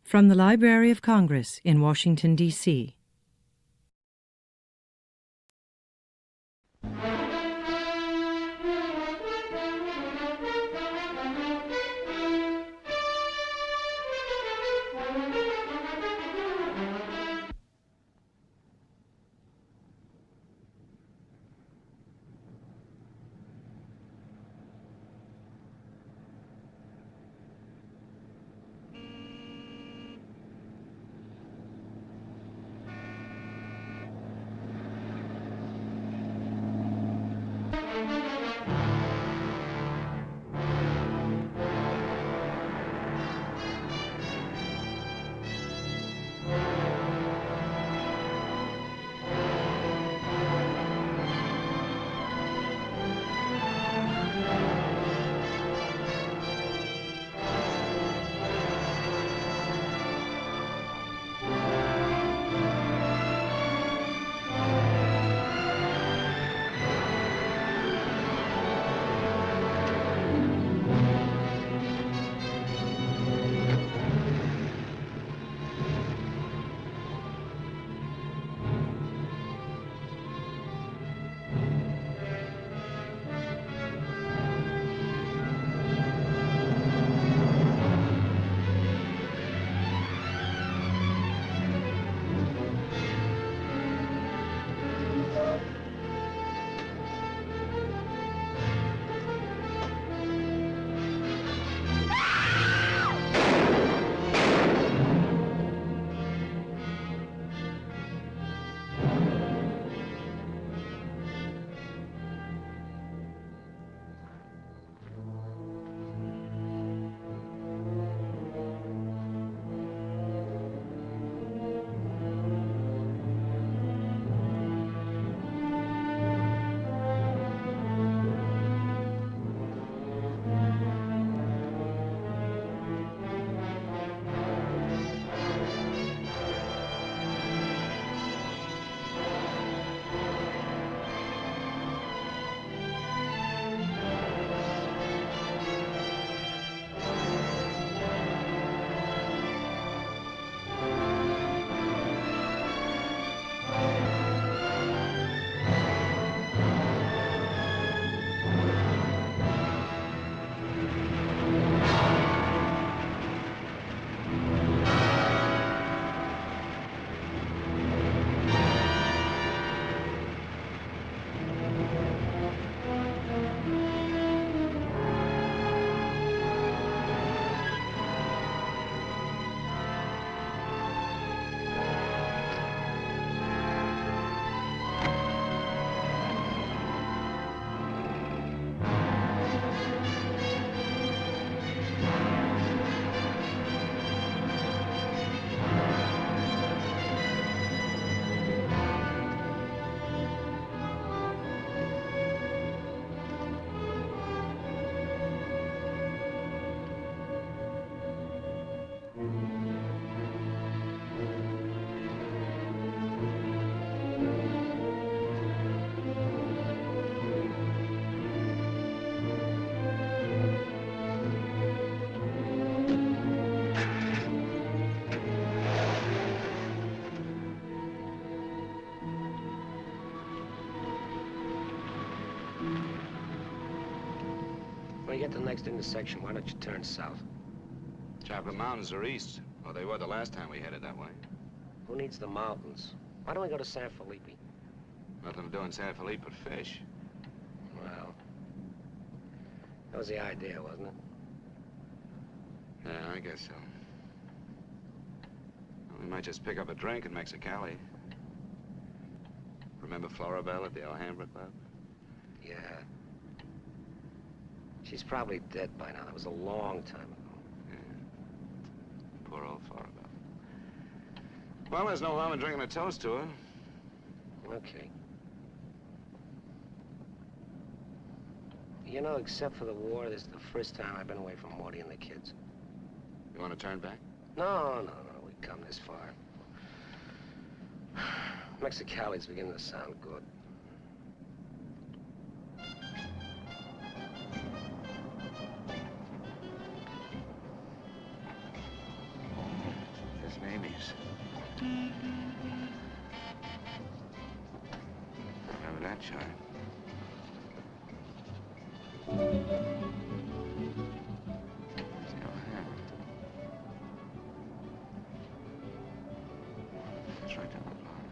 From the Library of Congress in Washington, D.C. When you get to the next intersection, why don't you turn south? Chocolate Mountains are east. Well, they were the last time we headed that way. Who needs the mountains? Why don't we go to San Felipe? Nothing to do in San Felipe but fish. Well, that was the idea, wasn't it? Yeah, I guess so. Well, we might just pick up a drink in Mexicali. Remember Florabelle at the Alhambra Club? Yeah. She's probably dead by now. That was a long time ago. Yeah. Poor old Florabelle. Well, there's no harm in drinking a toast to her. Okay. You know, except for the war, this is the first time I've been away from Morty and the kids. You want to turn back? No. We've come this far. Mexicali's beginning to sound good. It's Mamie's. Remember that chart? Still have. It's right down the bottom.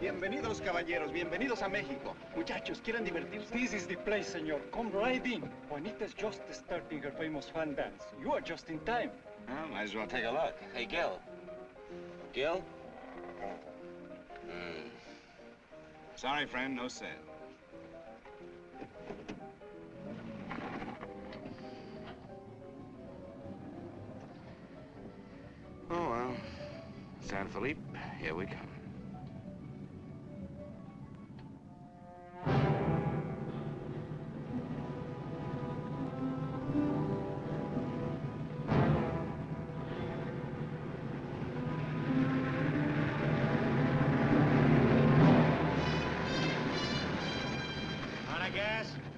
Bienvenidos, caballeros. Bienvenidos a México. Muchachos, ¿quieren divertirse? This is the place, senor. Come right in. Juanita's just starting her famous fan dance. You are just in time. Well, might as well take a look. Hey, Gil. Gil? Sorry, friend, no sale. Oh, well. San Felipe, here we come.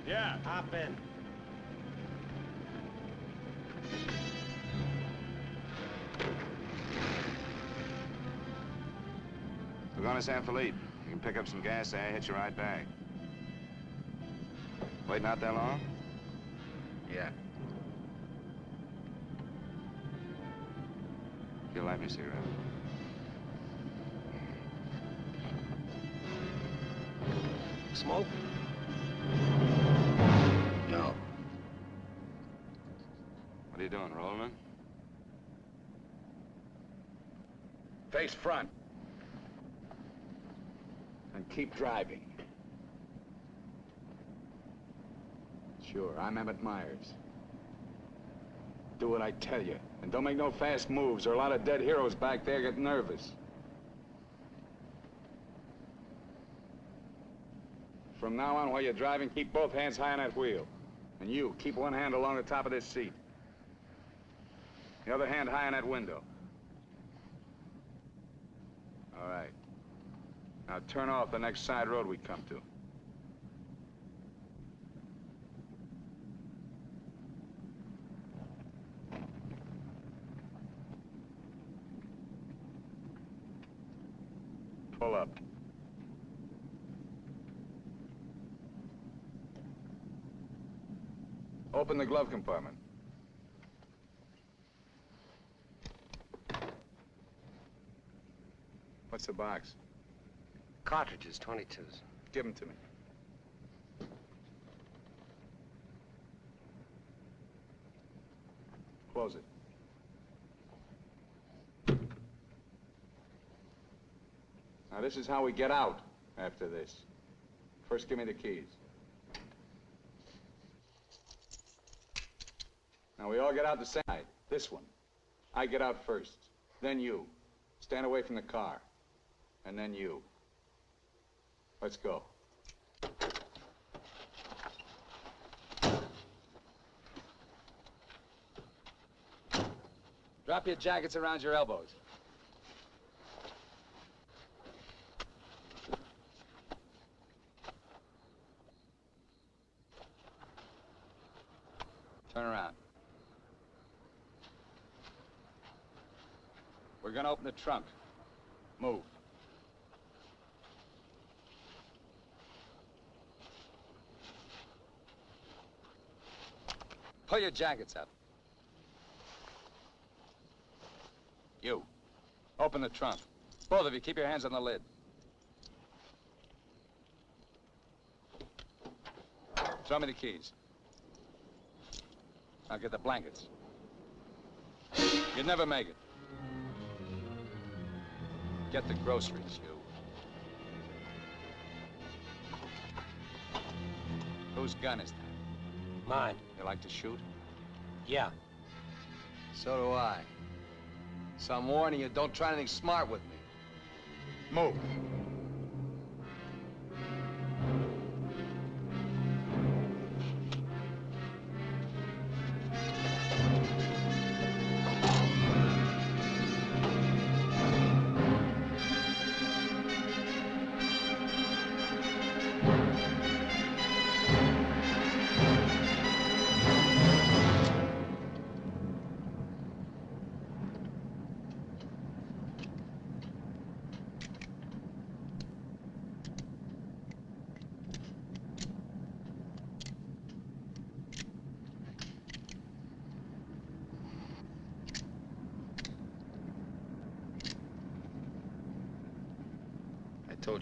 Yeah. Hop in. We're going to San Felipe. You can pick up some gas there, hitch a ride back. Waiting out that long? Yeah. You'll light me a cigarette. Smoke? No. What are you doing, rolling? Face front. And keep driving. Sure, I'm Emmett Myers. Do what I tell you. And don't make no fast moves, or a lot of dead heroes back there get nervous. From now on, while you're driving, keep both hands high on that wheel. And you, keep one hand along the top of this seat. The other hand high on that window. All right. Now turn off the next side road we come to. Pull up. Open the glove compartment. What's the box? Cartridges, 22s. Give them to me. Close it. Now, this is how we get out after this. First, give me the keys. Now, we all get out the same night. This one. I get out first. Then you. Stand away from the car. And then you. Let's go. Drop your jackets around your elbows. Turn around. We're gonna open the trunk. Move. Pull your jackets up. You. Open the trunk. Both of you, keep your hands on the lid. Throw me the keys. Now get the blankets. You'd never make it. Get the groceries, you. Whose gun is that? Mine. You like to shoot? Yeah. So do I. So I'm warning you, don't try anything smart with me. Move.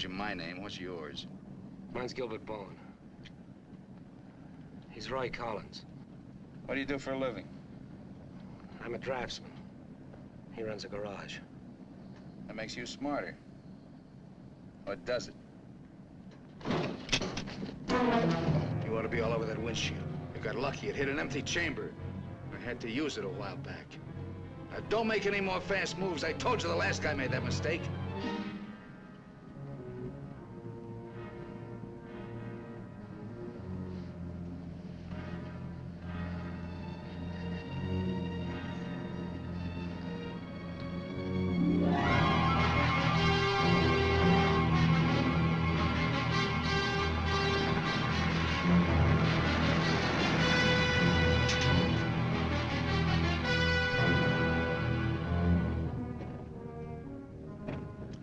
told you my name. What's yours? Mine's Gilbert Bowen. He's Roy Collins. What do you do for a living? I'm a draftsman. He runs a garage. That makes you smarter. Or does it? You ought to be all over that windshield. You got lucky. It hit an empty chamber. I had to use it a while back. Now, don't make any more fast moves. I told you the last guy made that mistake.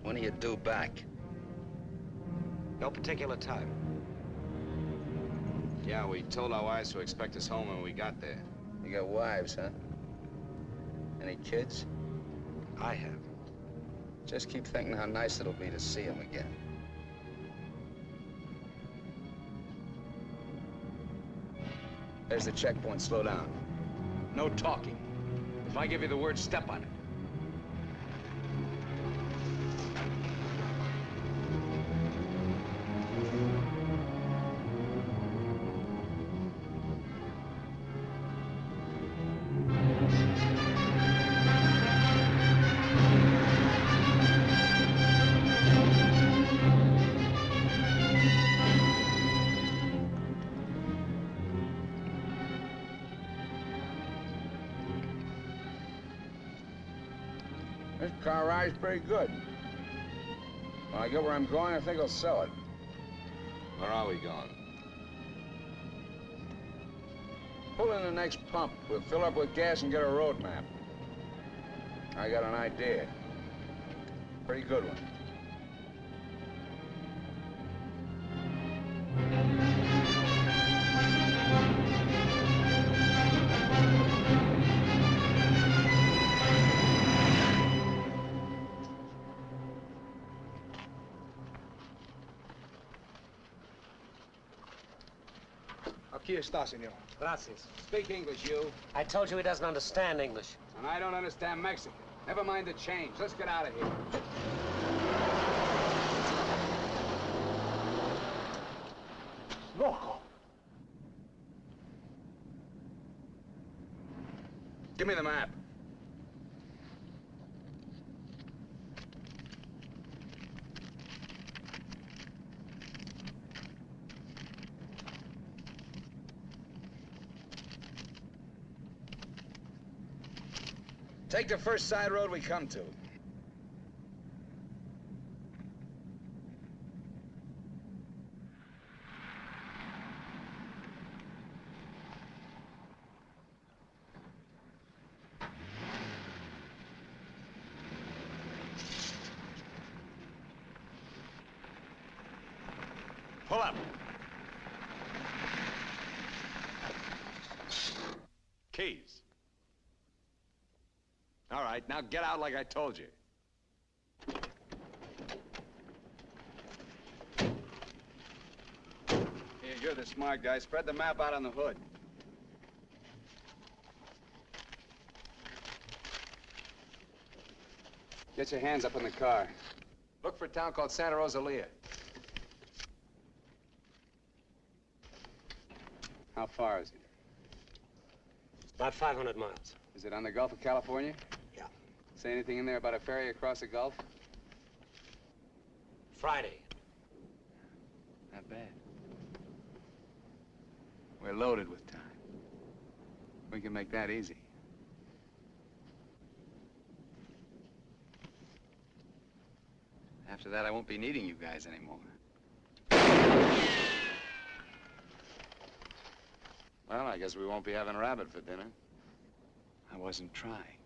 When are you due back? No particular time. Yeah, we told our wives to expect us home when we got there. You got wives, huh? Any kids? I have. Just keep thinking how nice it'll be to see them again. There's the checkpoint. Slow down. No talking. If I give you the word, step on it. This car ride's pretty good. When I get where I'm going, I think I'll sell it. Where are we going? Pull in the next pump. We'll fill up with gas and get a road map. I got an idea. Pretty good one. Aquí está, senor. Gracias. Speak English, you. I told you he doesn't understand English. And I don't understand Mexican. Never mind the change. Let's get out of here. Loco. Give me the map. Take the first side road we come to. Pull up. Keys. All right, now get out like I told you. Here, you're the smart guy. Spread the map out on the hood. Get your hands up in the car. Look for a town called Santa Rosalia. How far is it? About 500 miles. Is it on the Gulf of California? Yeah. Say anything in there about a ferry across the Gulf? Friday. Not bad. We're loaded with time. We can make that easy. After that, I won't be needing you guys anymore. Well, I guess we won't be having rabbit for dinner. I wasn't trying.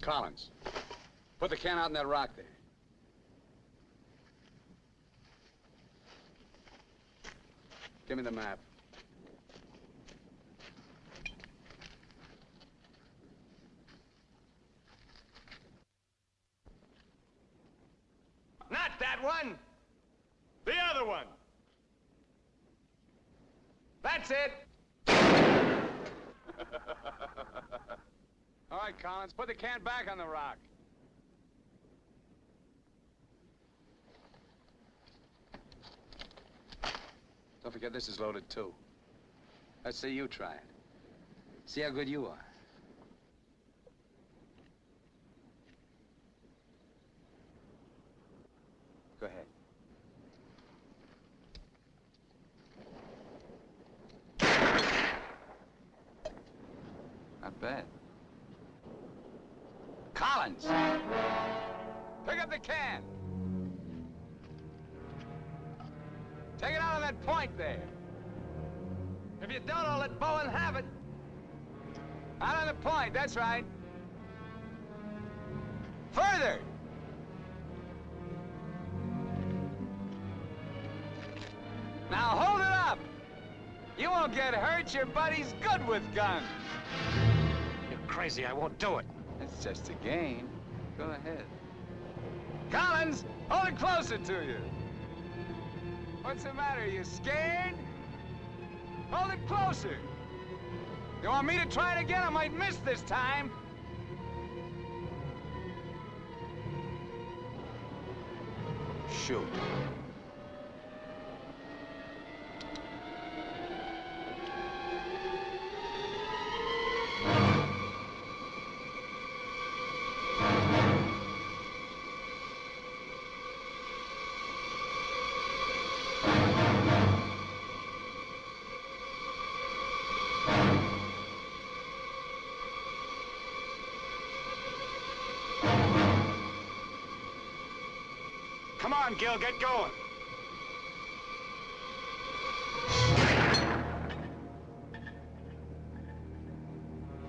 Collins, put the can out in that rock there. Give me the map. one. The other one. That's it. All right, Collins, put the can back on the rock. Don't forget this is loaded, too. Let's see you try it. See how good you are. Go ahead. Not bad. Collins! Pick up the can! Take it out on that point there. If you don't, I'll let Bowen have it. Out on the point, that's right. Further! Now hold it up! You won't get hurt, your buddy's good with guns. You're crazy, I won't do it. It's just a game. Go ahead. Collins, hold it closer to you. What's the matter, you scared? Hold it closer. You want me to try it again? I might miss this time. Shoot. Come on, Gil, get going.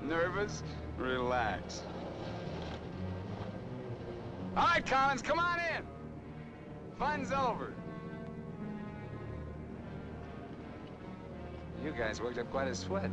Nervous? Relax. All right, Collins, come on in. Fun's over. You guys worked up quite a sweat.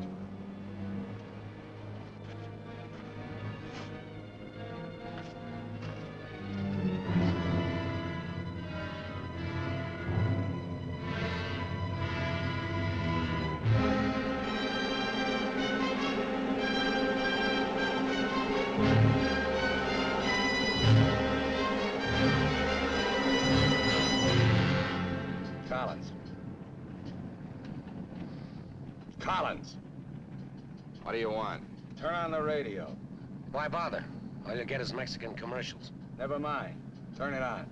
Collins. What do you want? Turn on the radio. Why bother? All you get is Mexican commercials. Never mind. Turn it on.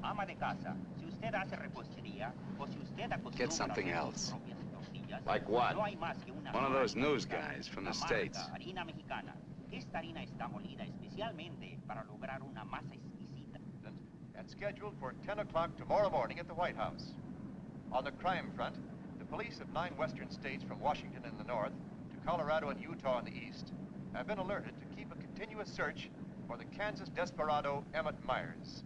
Ama de casa, si usted hace repostería o si usted acostumbra Get something a hacer else. sus propias tortillas, Like what? no hay más que una One of those marca news mexicana, guys from the la marca States. harina mexicana. Esta harina está molida especialmente para lograr una masa exquisita. And scheduled for 10 o'clock tomorrow morning at the White House. On the crime front, the police of 9 western states from Washington in the north to Colorado and Utah in the east have been alerted to keep a continuous search for the Kansas desperado Emmett Myers.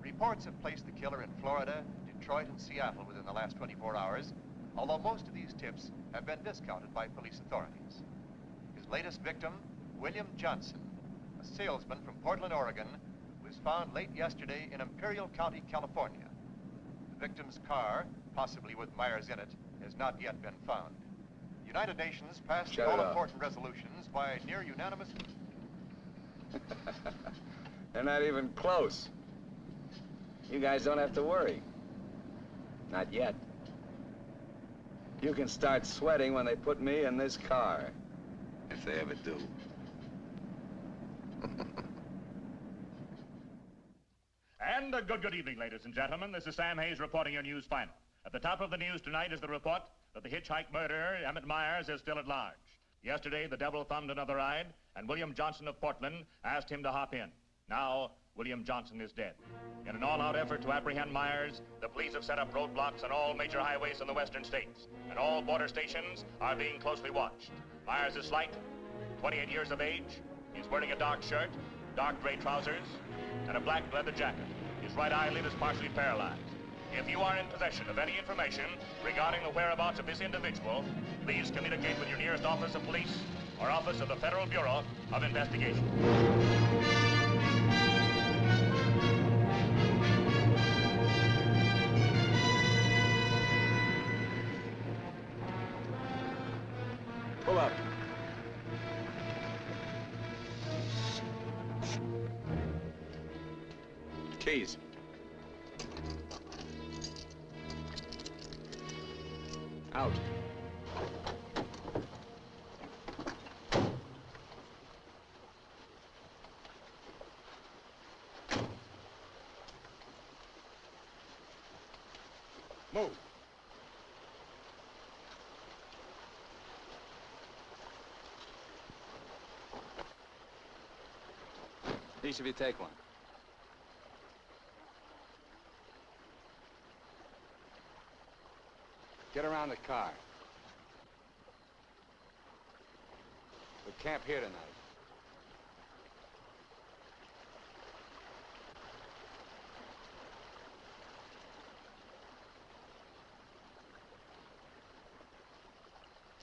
Reports have placed the killer in Florida, Detroit, and Seattle within the last 24 hours, although most of these tips have been discounted by police authorities. His latest victim, William Johnson, a salesman from Portland, Oregon, was found late yesterday in Imperial County, California. The victim's car, possibly with Myers in it, has not yet been found. The United Nations passed Shut it off. all-important resolutions by near unanimous... They're not even close. You guys don't have to worry. Not yet. You can start sweating when they put me in this car. If they ever do. And a good evening, ladies and gentlemen. This is Sam Hayes reporting your news final. At the top of the news tonight is the report that the hitchhike murderer, Emmett Myers, is still at large. Yesterday, the devil thumbed another ride, and William Johnson of Portland asked him to hop in. Now, William Johnson is dead. In an all-out effort to apprehend Myers, the police have set up roadblocks on all major highways in the western states, and all border stations are being closely watched. Myers is slight, 28 years of age. He's wearing a dark shirt, dark gray trousers, and a black leather jacket. His right eyelid is partially paralyzed. If you are in possession of any information regarding the whereabouts of this individual, please communicate with your nearest office of police or office of the Federal Bureau of Investigation. Pull up. Keys. Out. Move. Each of you take one. Get around the car. We camp here tonight.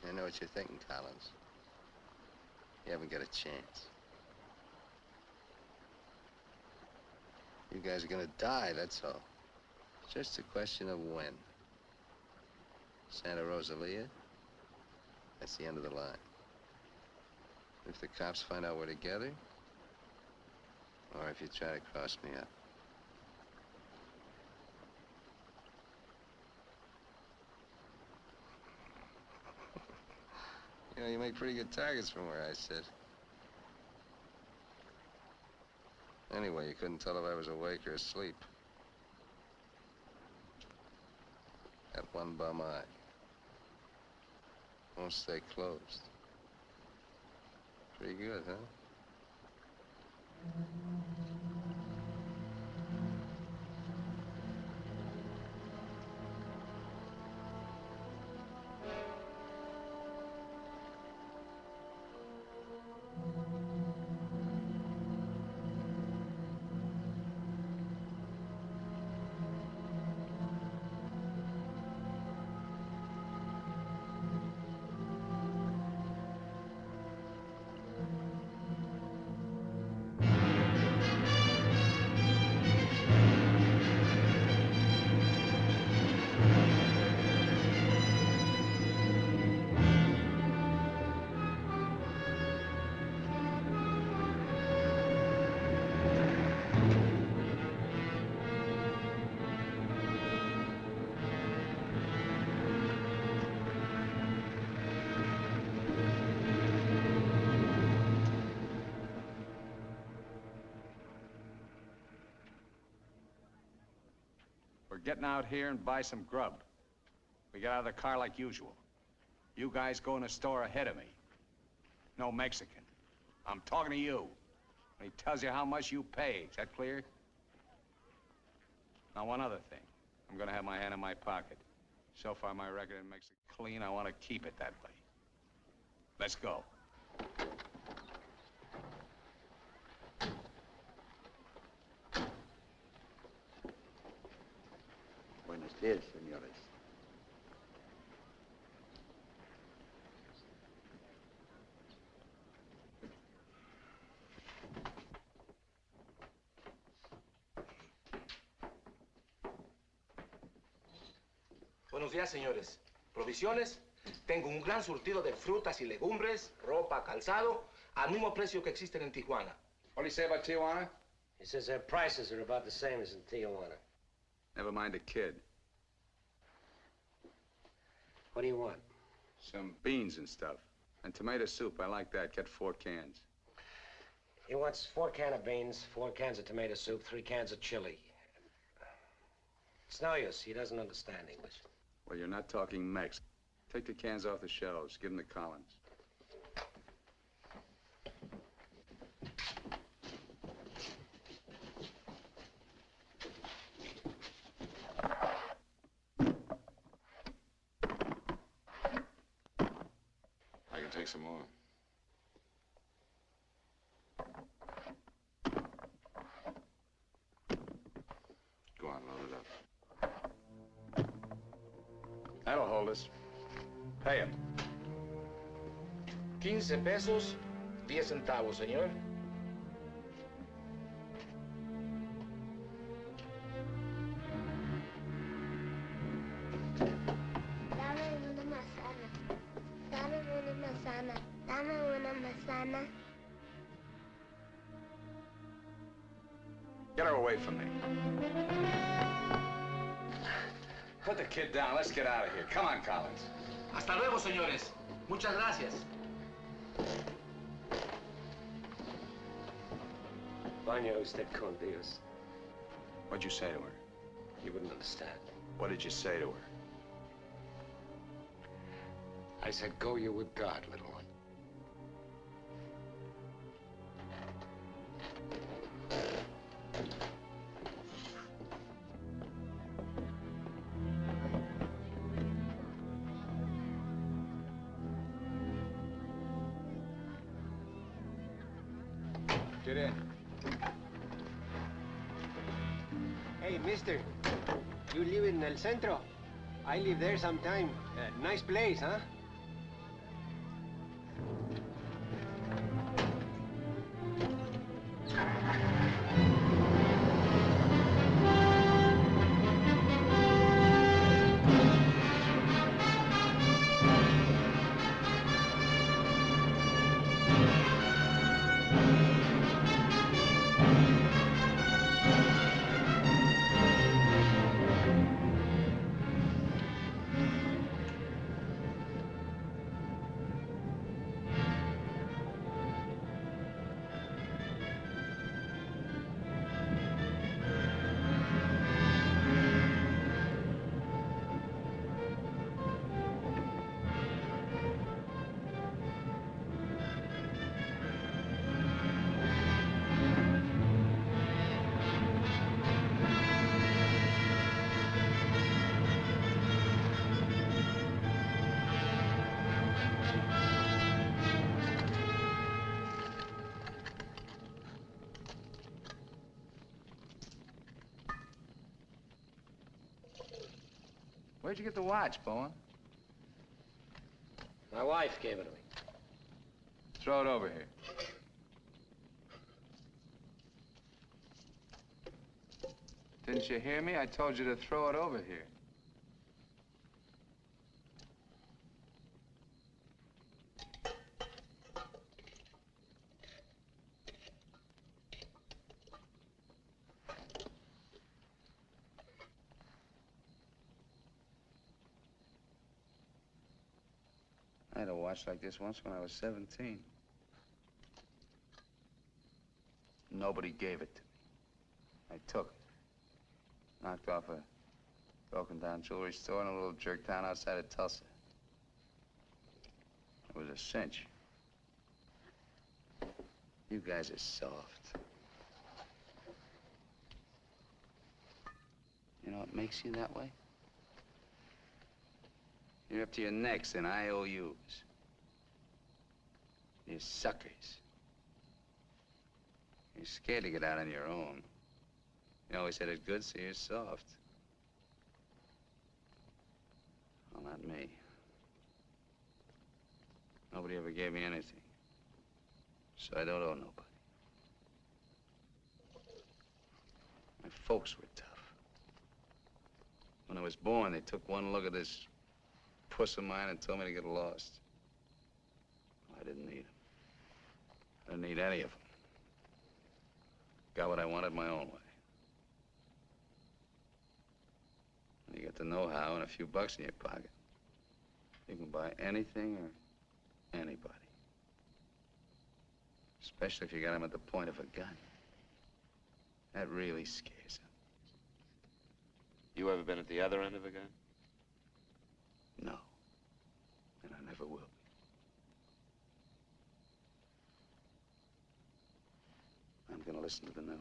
I know what you're thinking, Collins. You haven't got a chance. You guys are gonna die, that's all. It's just a question of when. Santa Rosalia, that's the end of the line. If the cops find out we're together, or if you try to cross me up. You know, you make pretty good targets from where I sit. Anyway, you couldn't tell if I was awake or asleep. That one bum eye. Won't stay closed. Pretty good, huh? We're getting out here and buy some grub. We get out of the car like usual. You guys go in the store ahead of me. No Mexican. I'm talking to you. He tells you how much you pay. Is that clear? Now, one other thing. I'm gonna have my hand in my pocket. So far, my record in Mexico clean. I want to keep it that way. Let's go. Buenos días, señores. Buenos días, señores. ¿Provisiones? Tengo un gran surtido de frutas y legumbres, ropa, calzado, al mismo precio que existen en Tijuana. What do you say about Tijuana? He says their prices are about the same as in Tijuana. Never mind the kid. What do you want? Some beans and stuff. And tomato soup. I like that. Get 4 cans. He wants 4 cans of beans, 4 cans of tomato soup, 3 cans of chili. It's no use. He doesn't understand English. Well, you're not talking Mex. Take the cans off the shelves. Give them to Collins. I can take some more. Go on, load it up. That'll hold us. Pay him. 15 pesos, 10 centavos, señor. Dame una manzana. Dame una manzana. Dame una manzana. Get her away from me. Put the kid down. Let's get out of here. Come on, Collins. Hasta luego, señores. Muchas gracias. Vaya usted con Dios. What'd you say to her? You wouldn't understand. What did you say to her? I said, go you with God, little one. Get in. Hey, mister. You live in El Centro? I live there sometime. Nice place, huh? Where'd you get the watch, Bowen? My wife gave it to me. Throw it over here. Didn't you hear me? I told you to throw it over here. I had a watch like this once when I was 17. Nobody gave it to me. I took it. Knocked off a broken-down jewelry store in a little jerk town outside of Tulsa. It was a cinch. You guys are soft. You know what makes you that way? You're up to your necks in IOUs. You're suckers. You're scared to get out on your own. You always had it good, so you're soft. Well, not me. Nobody ever gave me anything. So I don't owe nobody. My folks were tough. When I was born, they took one look at this puss of mine and told me to get lost. I didn't need them. I didn't need any of them. Got what I wanted my own way. You get the know-how and a few bucks in your pocket. You can buy anything or anybody. Especially if you got them at the point of a gun. That really scares them. You ever been at the other end of a gun? No. And I never will be. I'm gonna listen to the news.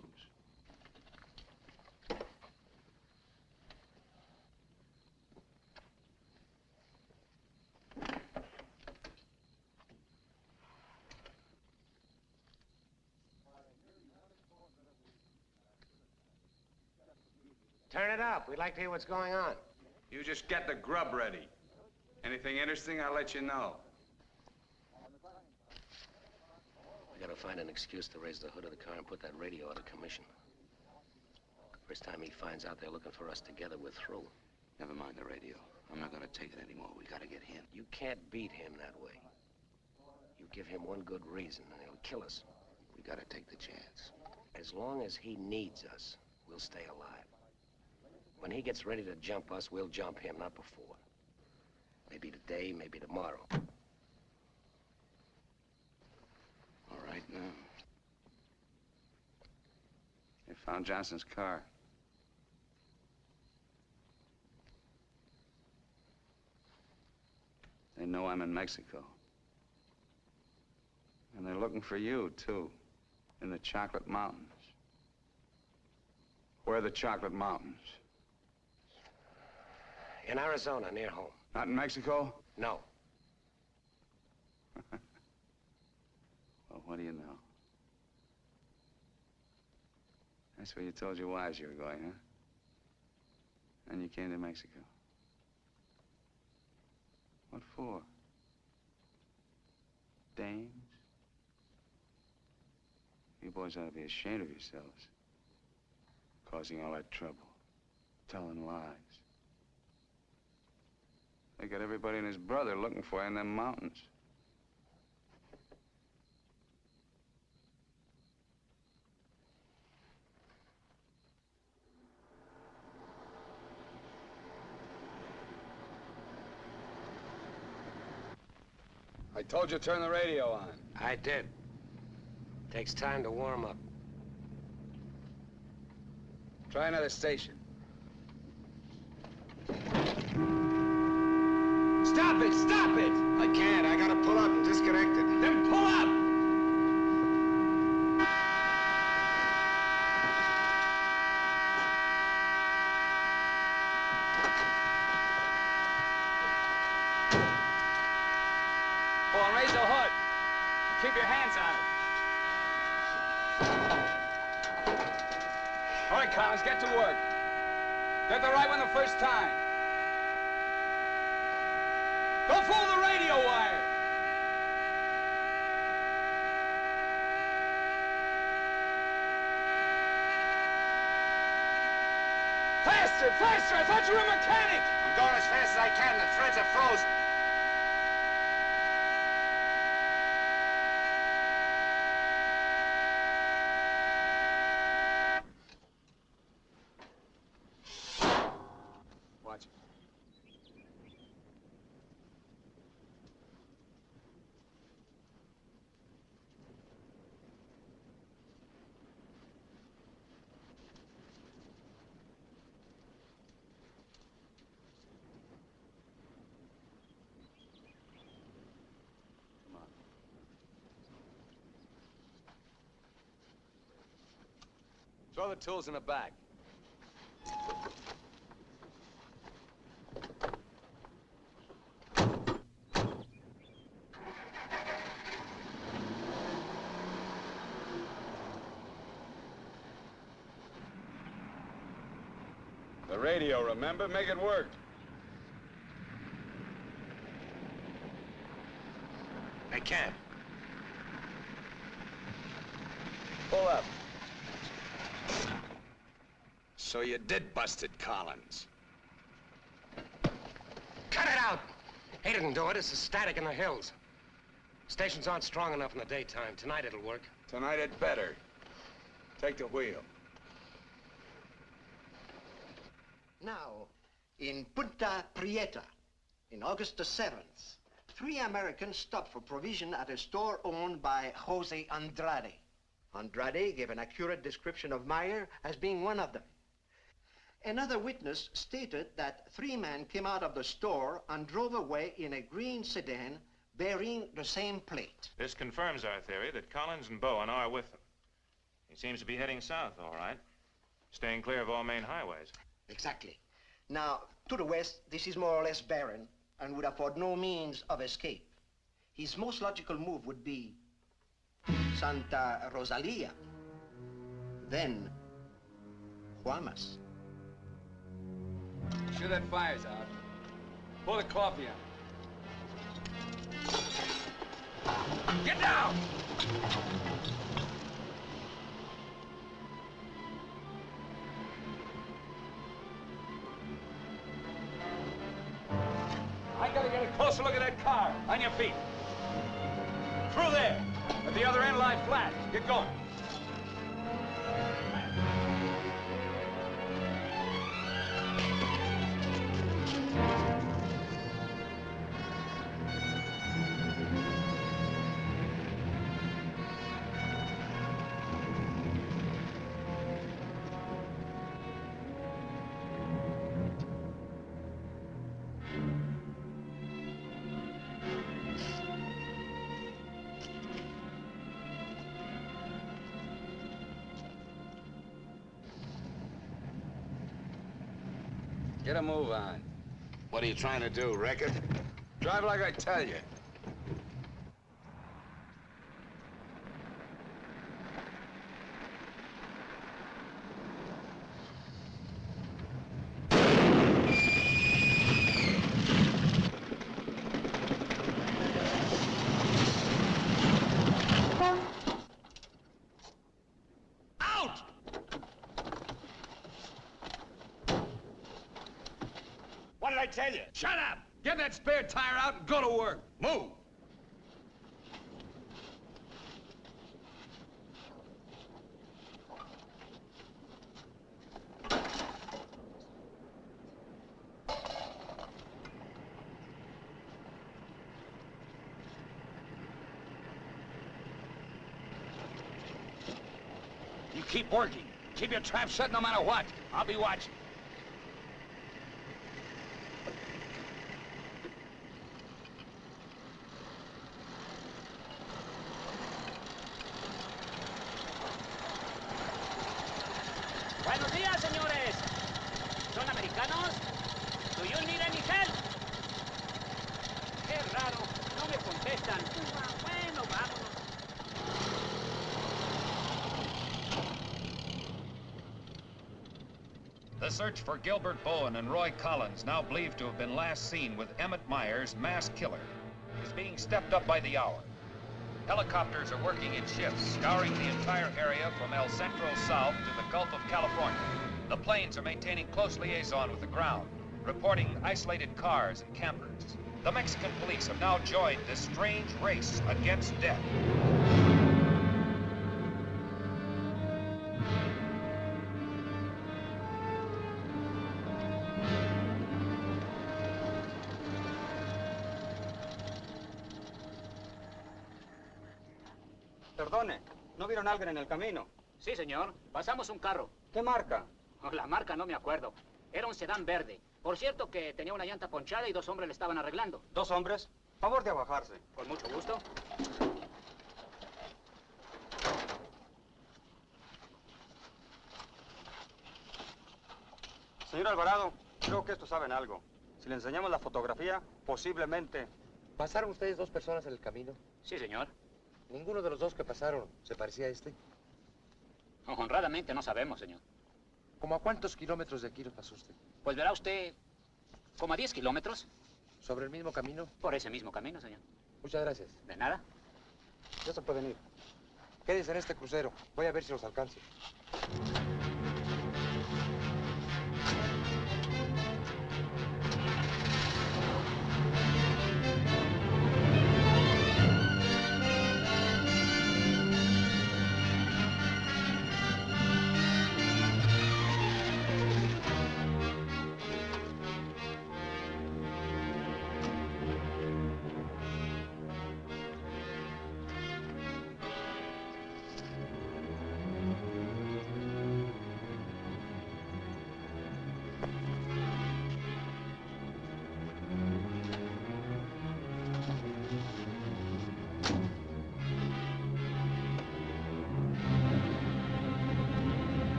Turn it up. We'd like to hear what's going on. You just get the grub ready. Anything interesting, I'll let you know. I gotta find an excuse to raise the hood of the car and put that radio out of commission. First time he finds out they're looking for us together, we're through. Never mind the radio. I'm not gonna take it anymore. We gotta get him. You can't beat him that way. You give him one good reason and he'll kill us. We gotta take the chance. As long as he needs us, we'll stay alive. When he gets ready to jump us, we'll jump him, not before. Maybe today, maybe tomorrow. All right, now. They found Johnson's car. They know I'm in Mexico. And they're looking for you, too, in the Chocolate Mountains. Where are the Chocolate Mountains? In Arizona, near home. Not in Mexico? No. Well, what do you know? That's where you told your wives you were going, huh? And you came to Mexico. What for? Dames? You boys ought to be ashamed of yourselves. Causing all that trouble. Telling lies. They got everybody and his brother looking for you in them mountains. I told you to turn the radio on. I did. Takes time to warm up. Try another station. Stop it! Stop it! I can't. I gotta pull up and disconnect it. Then pull up! Go on, raise the hood. Keep your hands on it. All right, Collins, get to work. Get the right one the first time. Don't fool the radio wire. Faster, faster! I thought you were a mechanic! I'm going as fast as I can. The threads are frozen. Watch it. Throw the tools in the back. The radio, remember? Make it work. I can't. Pull up. So you did bust it, Collins. Cut it out! He didn't do it. It's the static in the hills. Stations aren't strong enough in the daytime. Tonight it'll work. Tonight it better. Take the wheel. Now, in Punta Prieta, in August the 7th, 3 Americans stopped for provision at a store owned by Jose Andrade. Andrade gave an accurate description of Meyer as being one of them. Another witness stated that 3 men came out of the store and drove away in a green sedan bearing the same plate. This confirms our theory that Collins and Bowen are with them. He seems to be heading south, all right, staying clear of all main highways. Exactly. Now, to the west, this is more or less barren and would afford no means of escape. His most logical move would be Santa Rosalia, then Guamas. Sure that fire's out. Pour the coffee on. Get down! I gotta get a closer look at that car. On your feet. Through there. At the other end, lie flat. Get going. Get a move on. What are you trying to do, wreck it? Drive like I tell you. What did I tell you? Shut up! Get that spare tire out and go to work. Move! You keep working. Keep your trap shut no matter what. I'll be watching. Buenos días, señores. ¿Son americanos? Do you need any help? Qué raro, no me contestan. Bueno, vámonos. The search for Gilbert Bowen and Roy Collins, now believed to have been last seen with Emmett Myers, mass killer, is being stepped up by the hour. Helicopters are working in shifts, scouring the entire area from El Centro south to the Gulf of California. The planes are maintaining close liaison with the ground, reporting isolated cars and campers. The Mexican police have now joined this strange race against death. Perdone, ¿no vieron a alguien en el camino? Sí, señor. Pasamos un carro. ¿Qué marca? Oh, la marca no me acuerdo. Era un sedán verde. Por cierto que tenía una llanta ponchada y dos hombres le estaban arreglando. ¿Dos hombres? Favor de abajarse. Con mucho gusto. Señor Alvarado, creo que estos saben algo. Si le enseñamos la fotografía, posiblemente... ¿Pasaron ustedes dos personas en el camino? Sí, señor. ¿Ninguno de los dos que pasaron se parecía a este? Honradamente no sabemos, señor. ¿Cómo a cuántos kilómetros de aquí lo pasó usted? Pues verá usted, como a 10 kilómetros. ¿Sobre el mismo camino? Por ese mismo camino, señor. Muchas gracias. De nada. Ya se pueden ir. Quédense en este crucero. Voy a ver si los alcanzo.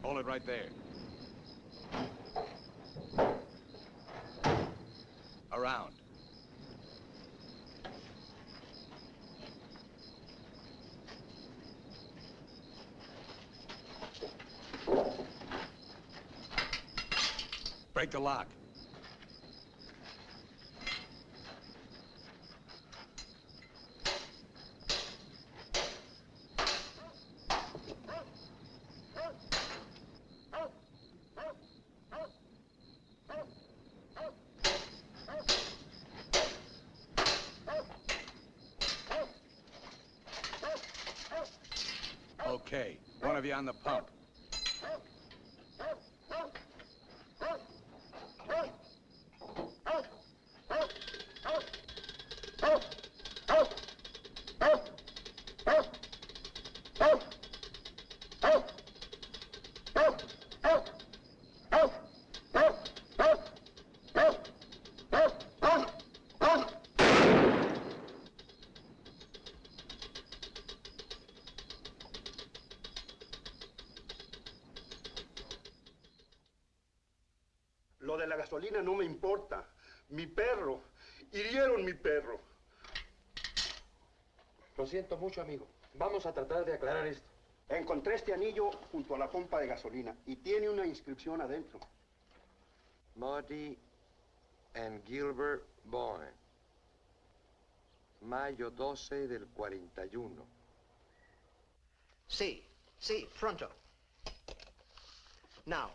Hold it right there. Around. Break the lock. Okay, one of you on the pump. Lo de la gasolina no me importa. Mi perro. Hirieron mi perro. Lo siento mucho, amigo. Vamos a tratar de aclarar esto. Encontré este anillo junto a la pompa de gasolina y tiene una inscripción adentro. Marty and Gilbert Bowen. Mayo 12 del 41. Sí, pronto. Now,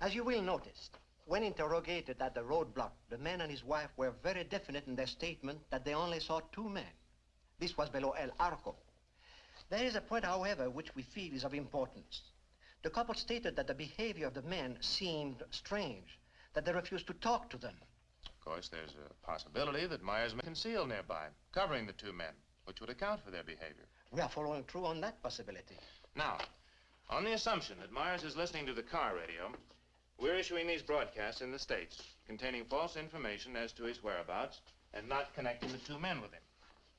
as you will notice, when interrogated at the roadblock, the man and his wife were very definite in their statement that they only saw two men. This was below El Arco. There is a point, however, which we feel is of importance. The couple stated that the behavior of the men seemed strange, that they refused to talk to them. Of course, there's a possibility that Myers may conceal nearby, covering the two men, which would account for their behavior. We are following through on that possibility. Now, on the assumption that Myers is listening to the car radio, we're issuing these broadcasts in the States containing false information as to his whereabouts and not connecting the two men with him.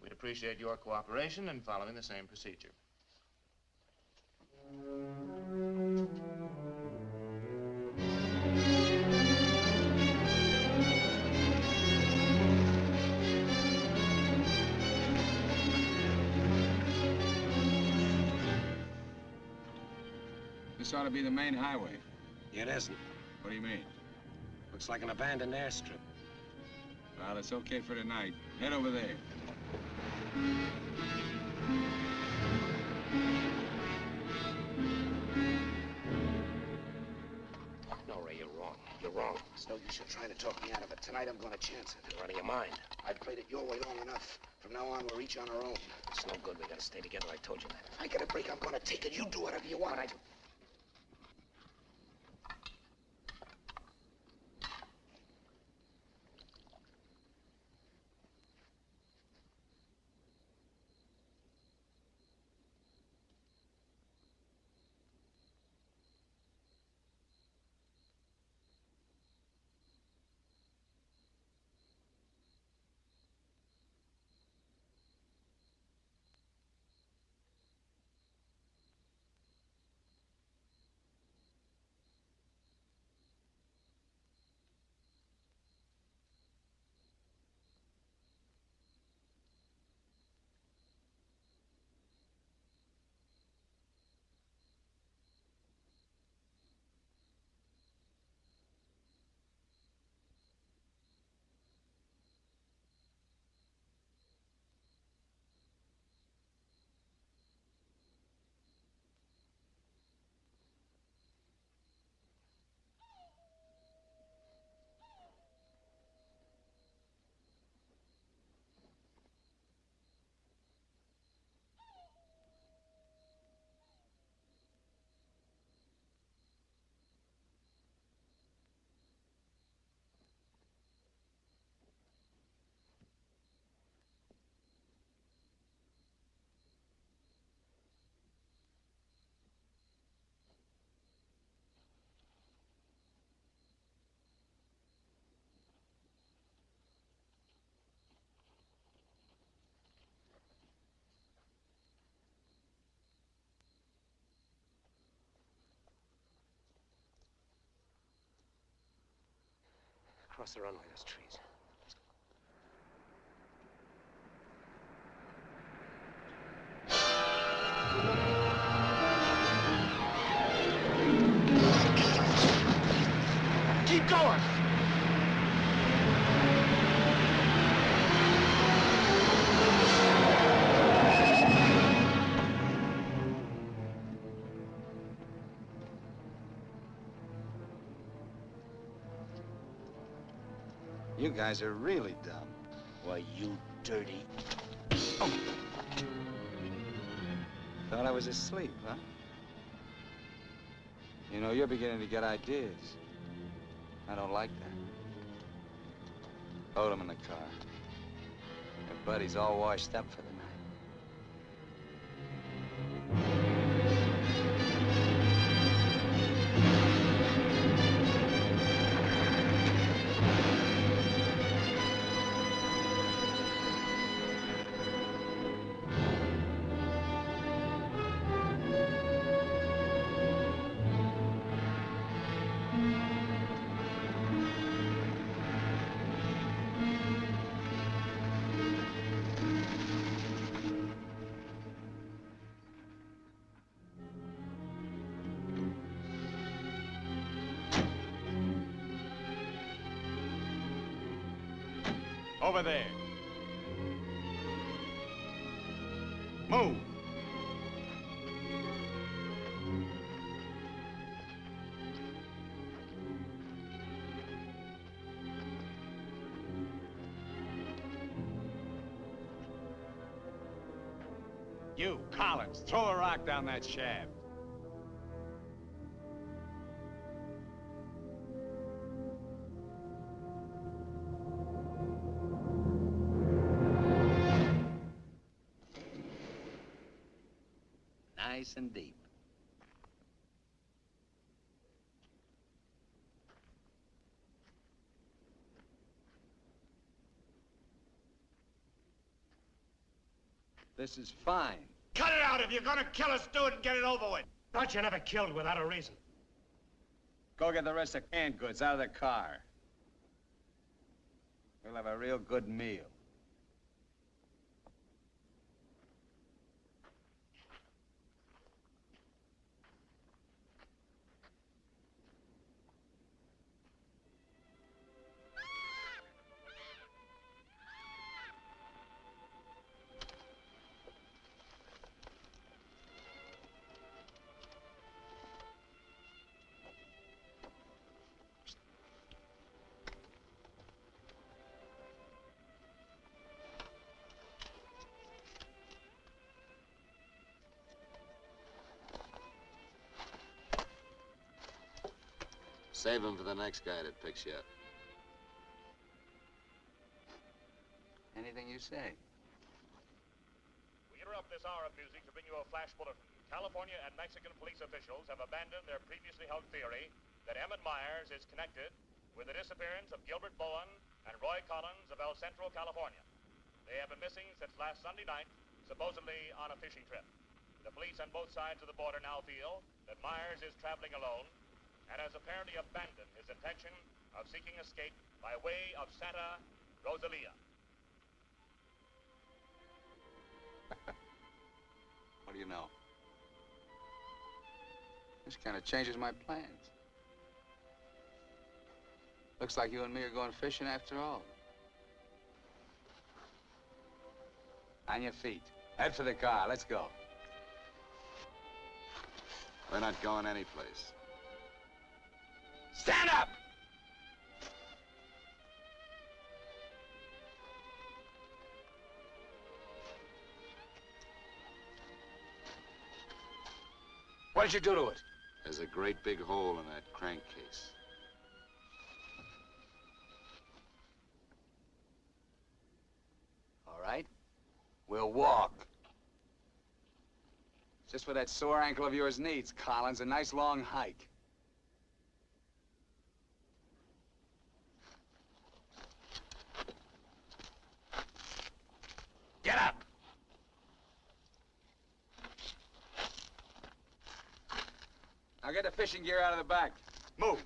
We'd appreciate your cooperation in following the same procedure. This ought to be the main highway. It isn't. What do you mean? Looks like an abandoned airstrip. Well, it's okay for tonight. Head over there. No, Ray, you're wrong. You're wrong. It's no use you trying to talk me out of it. Tonight I'm going to chance it. You're out of your mind. I've played it your way long enough. From now on, we're each on our own. It's no good. We gotta stay together. I told you that. If I get a break, I'm going to take it. You do whatever you want. across the runway. There's trees. Keep going! You guys are really dumb. Why, you dirty... Oh. Thought I was asleep, huh? You know, you're beginning to get ideas. I don't like that. Load him in the car. Your buddy's all washed up for the night. Over there. Move. You, Collins, throw a rock down that shaft. Nice and deep. This is fine. Cut it out! If you're gonna kill us, do it and get it over with. Thought you never killed without a reason. Go get the rest of canned goods out of the car. We'll have a real good meal. Save him for the next guy that picks you up. Anything you say. We interrupt this hour of music to bring you a flash bulletin. California and Mexican police officials have abandoned their previously held theory that Emmett Myers is connected with the disappearance of Gilbert Bowen and Roy Collins of El Centro, California. They have been missing since last Sunday night, supposedly on a fishing trip. The police on both sides of the border now feel that Myers is traveling alone and has apparently abandoned his intention of seeking escape by way of Santa Rosalia. What do you know? This kind of changes my plans. Looks like you and me are going fishing after all. On your feet. Head for the car. Let's go. We're not going anyplace. Stand up! What did you do to it? There's a great big hole in that crankcase. All right. We'll walk. Just what that sore ankle of yours needs, Collins. A nice long hike. Get up! Now get the fishing gear out of the back. Move.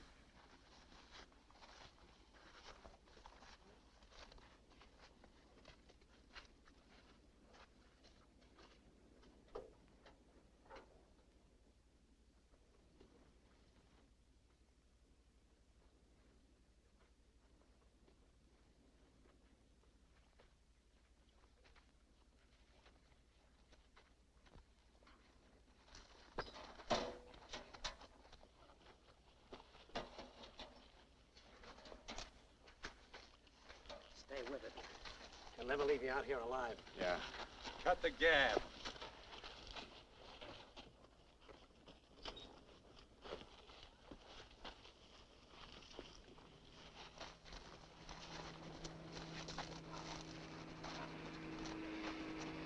I'll never leave you out here alive. Yeah. Cut the gab.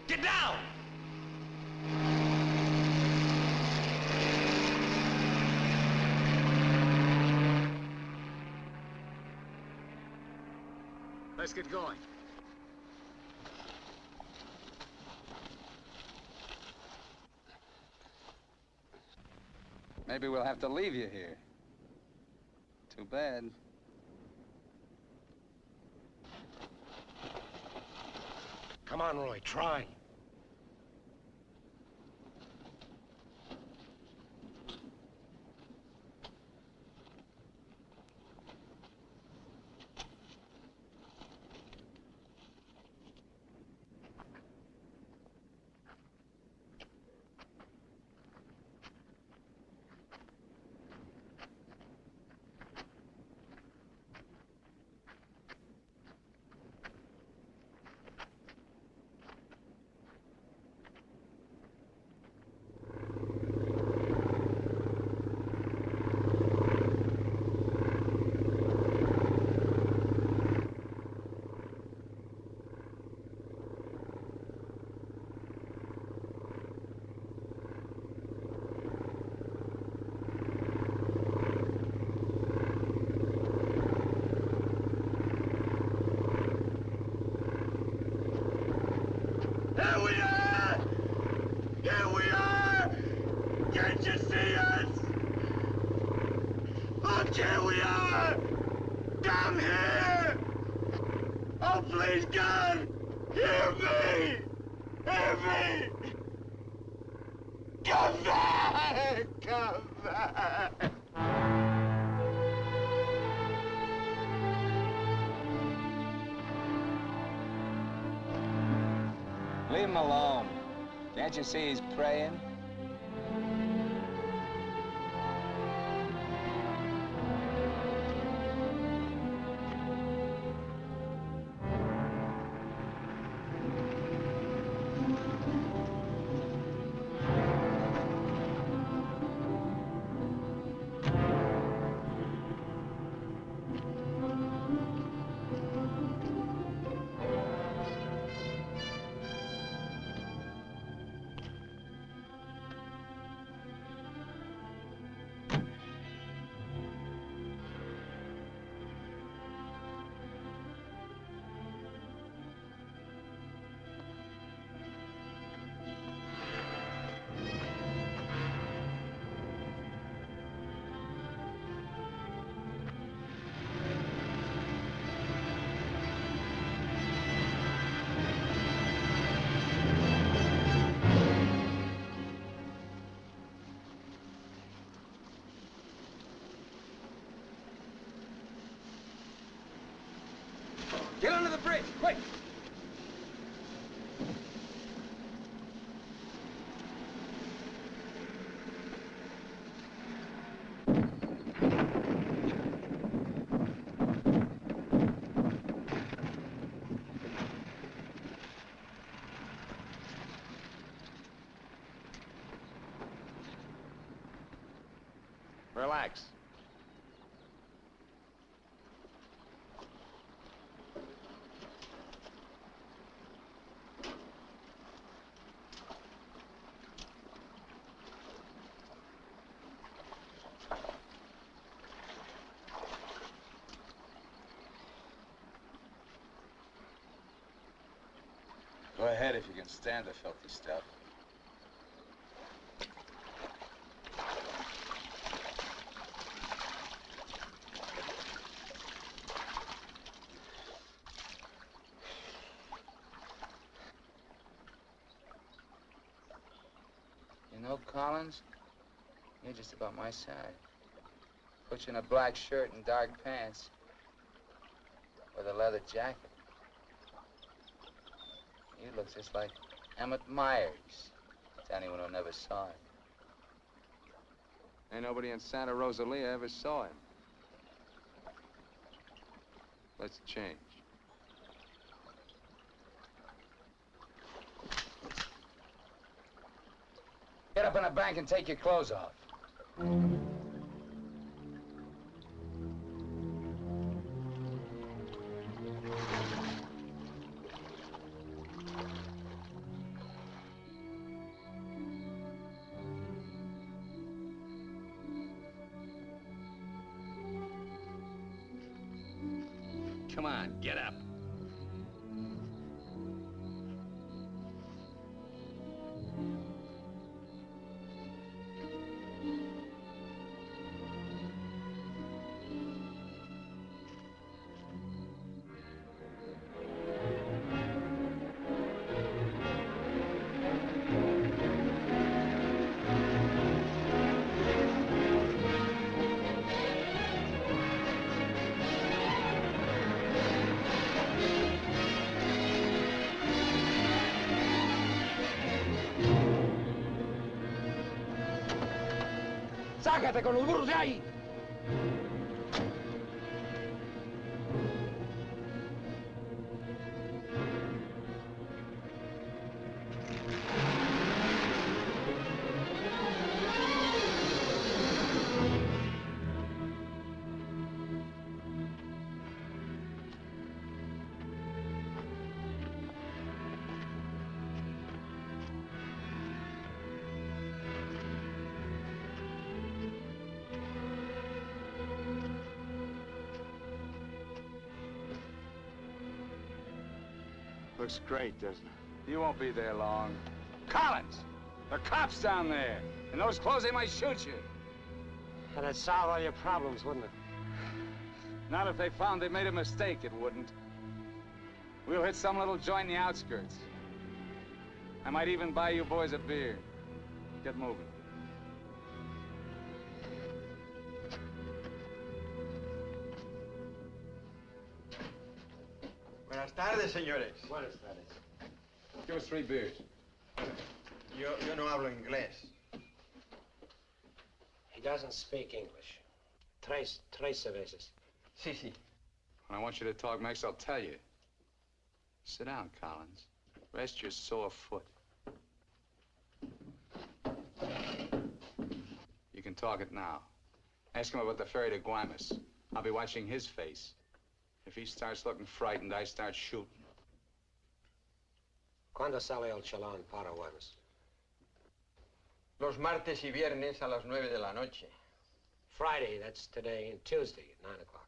Get down! Let's get going. Maybe we'll have to leave you here. Too bad. Come on, Roy, try. Here we are! Here we are! Can't you see us? Look, here we are! Come here! Oh, please, God! Hear me! Hear me! Come back! Come back! Leave him alone. Can't you see he's praying? Get under the bridge, quick! Relax. Go ahead if you can stand the filthy stuff. You know, Collins, you're just about my size. Put you in a black shirt and dark pants with a leather jacket. You look just like Emmett Myers, to anyone who never saw him. Ain't nobody in Santa Rosalia ever saw him. Let's change. up in a bank and take your clothes off. Come on, get up. ¡Sácate con los burros de ahí! Looks great, doesn't it? You won't be there long. Collins! There are cops down there. In those clothes, they might shoot you. That'd solve all your problems, wouldn't it? Not if they found they made a mistake, it wouldn't. We'll hit some little joint in the outskirts. I might even buy you boys a beer. Get moving. Buenas tardes, señores. Buenas tardes. Give us 3 beers. Yo no hablo inglés. He doesn't speak English. Tres cervezas. Sí, sí. When I want you to talk, Max, I'll tell you. Sit down, Collins. Rest your sore foot. You can talk it now. Ask him about the ferry to Guaymas. I'll be watching his face. If he starts looking frightened, I start shooting. ¿Cuándo sale el chalán para Guaymas? Los martes y viernes a las 9 de la noche. Friday, that's today, and Tuesday at 9 o'clock.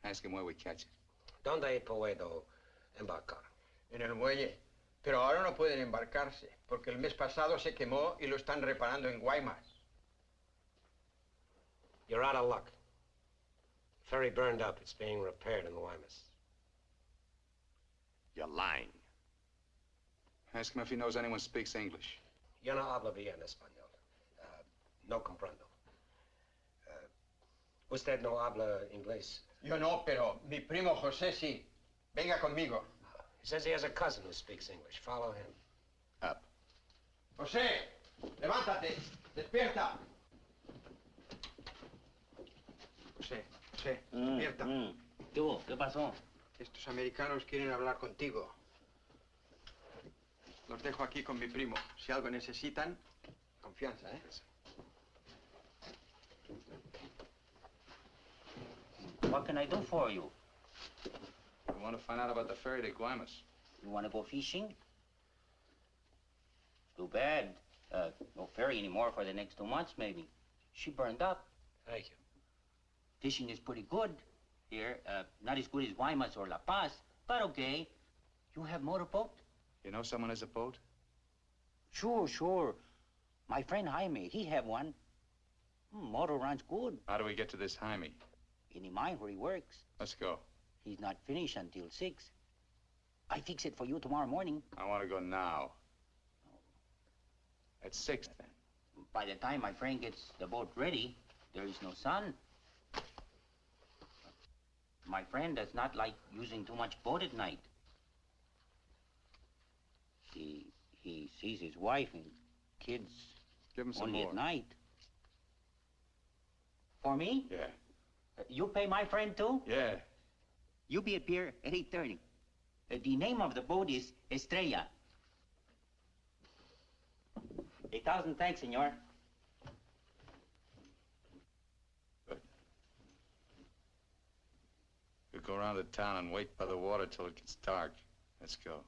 Ask him where we catch it. ¿Dónde puedo embarcar? En el muelle. Pero ahora no pueden embarcarse, porque el mes pasado se quemó y lo están reparando en Guaymas. You're out of luck. Ferry burned up. It's being repaired in the Guaymas. You're lying. Ask him if he knows anyone speaks English. Yo no hablo bien español. No comprendo. Usted no habla inglés. Yo no, pero mi primo José sí. Venga conmigo. He says he has a cousin who speaks English. Follow him. Up. José, levántate. Despierta. José, despierta. ¿Qué pasó? Estos americanos quieren hablar contigo. Los dejo aquí con mi primo. Si algo necesitan, confianza, ¿eh? What can I do for you? We want to find out about the ferry to Guaymas. You want to go fishing? Too bad. No ferry anymore for the next 2 months, maybe. She burned up. Thank you. Fishing is pretty good here. Not as good as Guaymas or La Paz, but okay. You have motorboat? You know someone has a boat? Sure. My friend Jaime, he have one. Motor runs good. How do we get to this Jaime? In the mine where he works. Let's go. He's not finished until 6. I fix it for you tomorrow morning. I want to go now. At 6, then. By the time my friend gets the boat ready, there is no sun. My friend does not like using too much boat at night. He sees his wife and kids Give him some only more. at night. For me? Yeah. You pay my friend too? Yeah. You be at pier at 8:30. The name of the boat is Estrella. 1,000 thanks, senor. We'll go around the town and wait by the water till it gets dark. Let's go.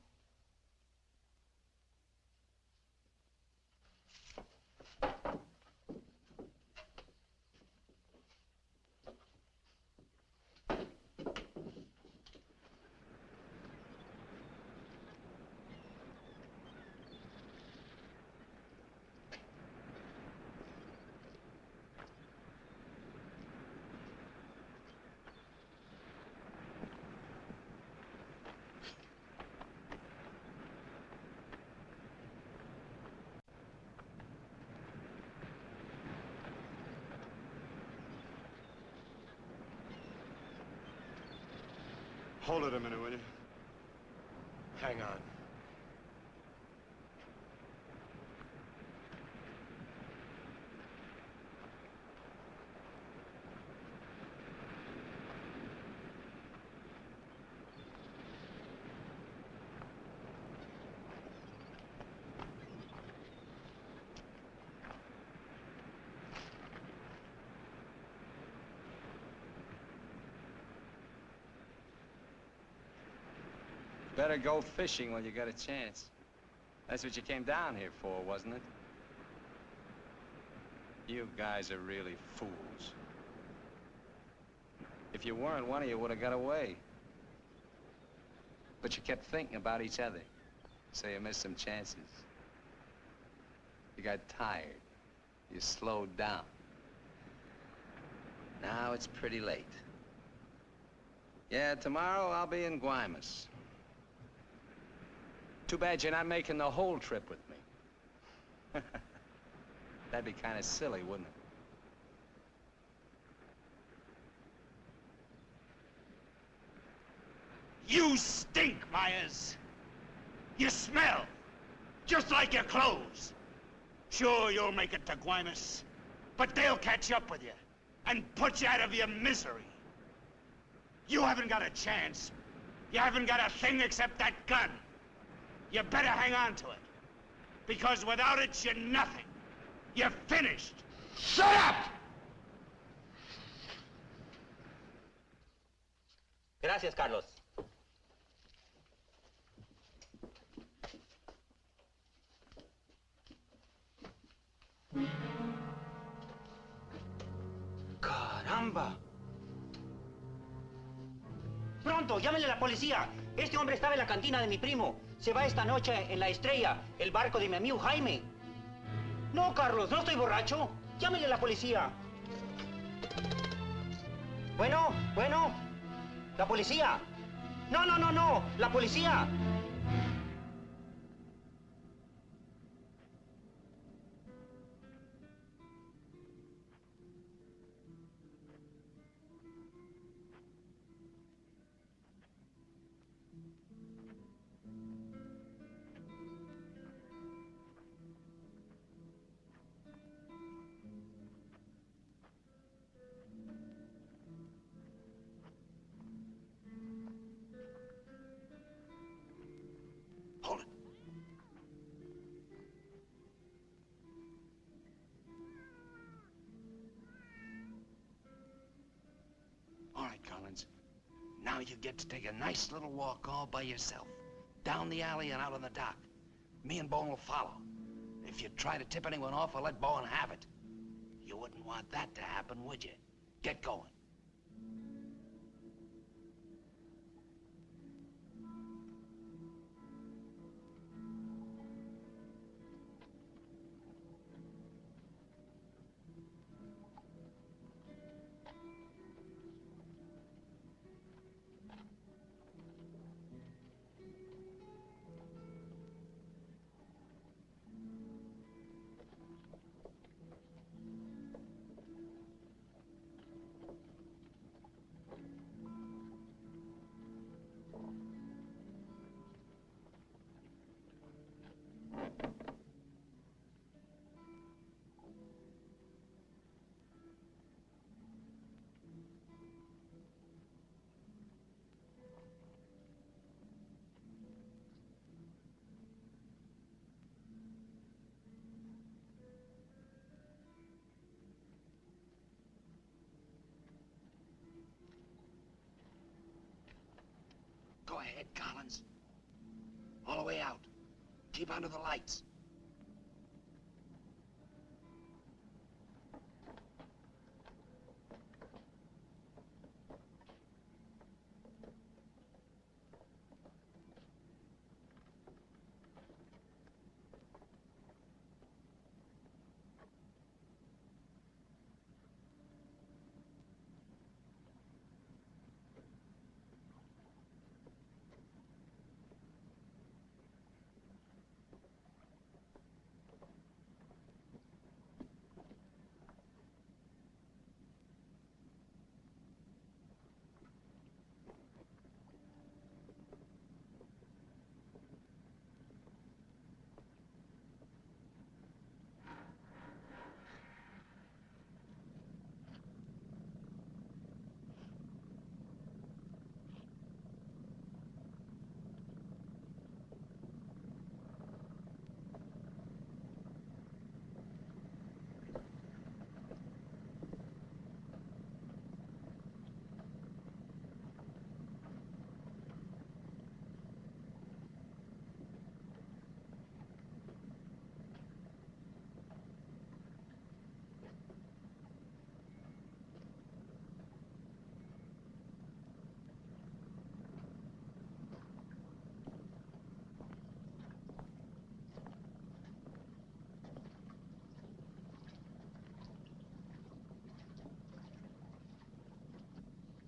Hold it a minute, will you? Hang on. Better go fishing when you got a chance. That's what you came down here for, wasn't it? You guys are really fools. If you weren't, one of you would have got away. But you kept thinking about each other, so you missed some chances. You got tired. You slowed down. Now it's pretty late. Yeah, tomorrow I'll be in Guaymas. Too bad you're not making the whole trip with me. That'd be kind of silly, wouldn't it? You stink, Myers. You smell, just like your clothes. Sure, you'll make it to Guaymas, but they'll catch up with you and put you out of your misery. You haven't got a chance. You haven't got a thing except that gun. You better hang on to it, because without it, you're nothing. You're finished. Shut up! Gracias, Carlos. Caramba. Pronto, llámenle a la policía. Este hombre estaba en la cantina de mi primo. Se va esta noche en la Estrella, el barco de mi amigo Jaime. No, Carlos, no estoy borracho. Llámenle a la policía. Bueno, la policía. No, la policía. All right, Collins. Now you get to take a nice little walk all by yourself. Down the alley and out on the dock. Me and Bowen will follow. If you try to tip anyone off, I'll let Bowen have it. You wouldn't want that to happen, would you? Get going. right, Collins. All the way out. Keep under the lights.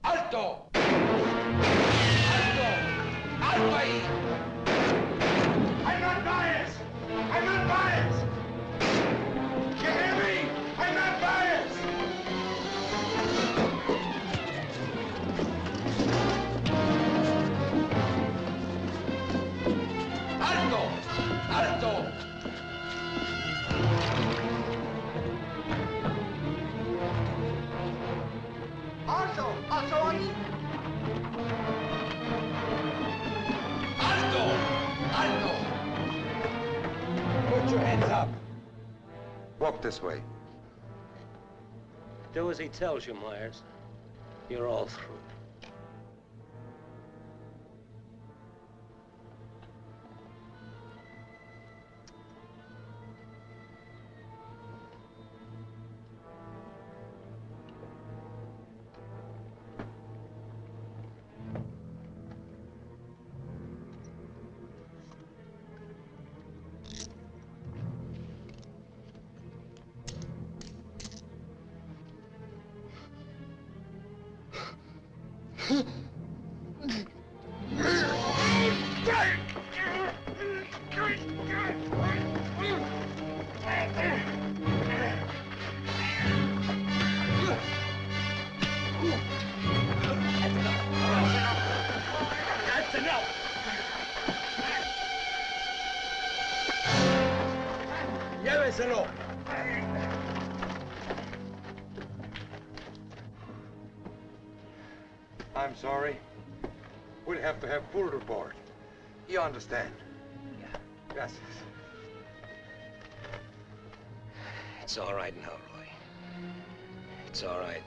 ¡Alto! ¡Alto! ¡Alto ahí! I'm not biased! I'm not biased! You hear me? I'm not biased! ¡Alto! ¡Alto! Alto! Alto ahí! ¡Alto! ¡Alto! Put your hands up. Walk this way. Do as he tells you, Myers. You're all through. That's enough! ¡Lléveselo! I'm sorry. We'll have to have full report. You understand? Yeah. Gracias. It's all right now, Roy. It's all right.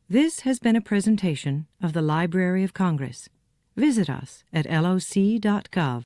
This has been a presentation of the Library of Congress. Visit us at loc.gov.